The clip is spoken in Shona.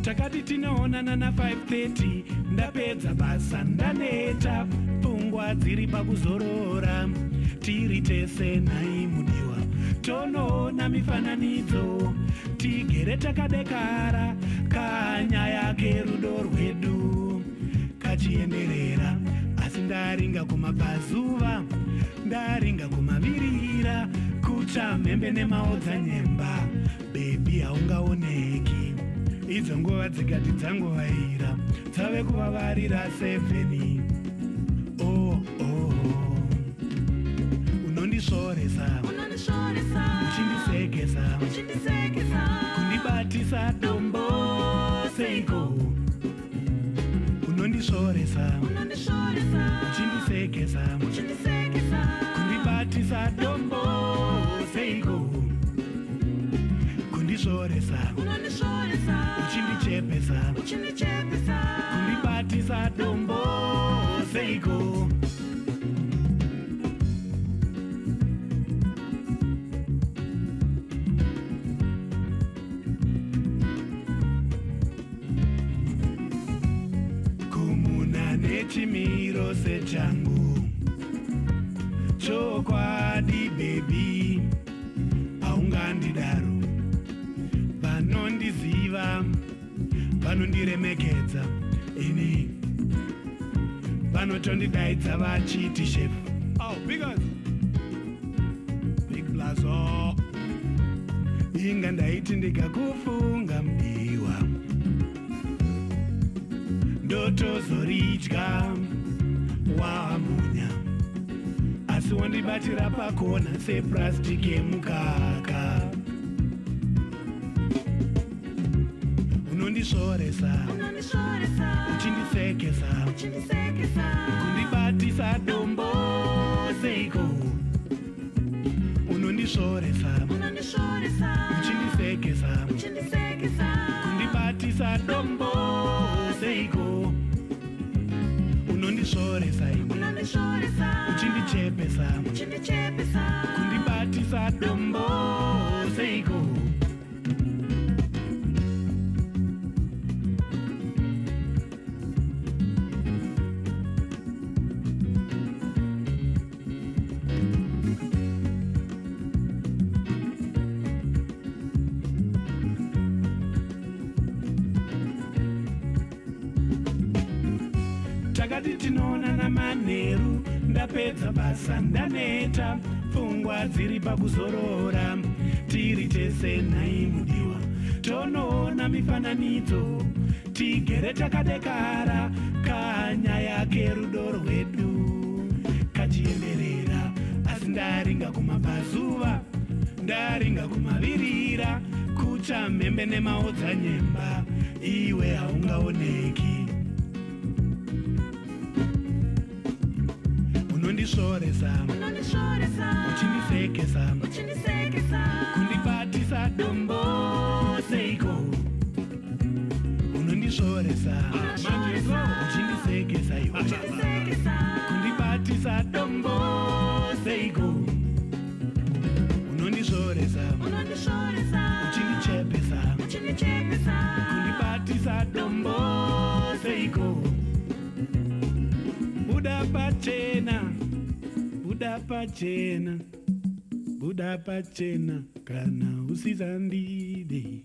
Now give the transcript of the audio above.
takati tinoonana na 5:30 ndapedza basa ndaneta pfungwa dziri pakuzorora tiri tese nhai mudiwa tonoona mifananidzo tigere takadekara kanyaya kerudo rwedu kachienderera asi ndaringa kumabvazuva ndaringa kumavirira kucha mhembe nemaodzanyemba bebi haungaoneki idzo nguva dzikati dzangovaira dzave kuvavarira 7 unondisvoresa uchindisekesa kundibatisa dombo seiko unondisvoresa uchindisekesa kundibatisa dombo seiko kundisvoresa uchindichepesa kundibatisa dombo seiko kumuna nechimiro sechangu chokwadi bebi haungandidaro vanondiziva vanondiremekedza ini vanotondidaidza vachiti chef big blazo inga ndaiti ndikakufunga mudiwa ndotozoridya wamunya asi wandibatira pakona seplastiki yemukaka unondisvoresa uchindisekesa kundibatisa dombo seiko unondisvoresa uchindisekesa kundibatisa dombo seiko unondisvoresa uchindichepesa kundibatisa dombo seiko takati tinoonana manheru ndapedza basa ndaneta pfungwa dziri pakuzorora tiri tese nhai mudiwa tonoona mifananidzo tigere takadekara kanyaya kerudo rwedu kachienderera asi ndaringa kumabvazuva ndaringa kumavirira kucha mhembe nemaodzanyemba iwe haungaoneki unondisvoresa uchindisekesa kundibatisa dombo seiko unondisvoresa uchindisekesa kundibatisa dombo seiko unondisvoresa uchindichepesa kundibatisa dombo seiko buda pachena kana usizandide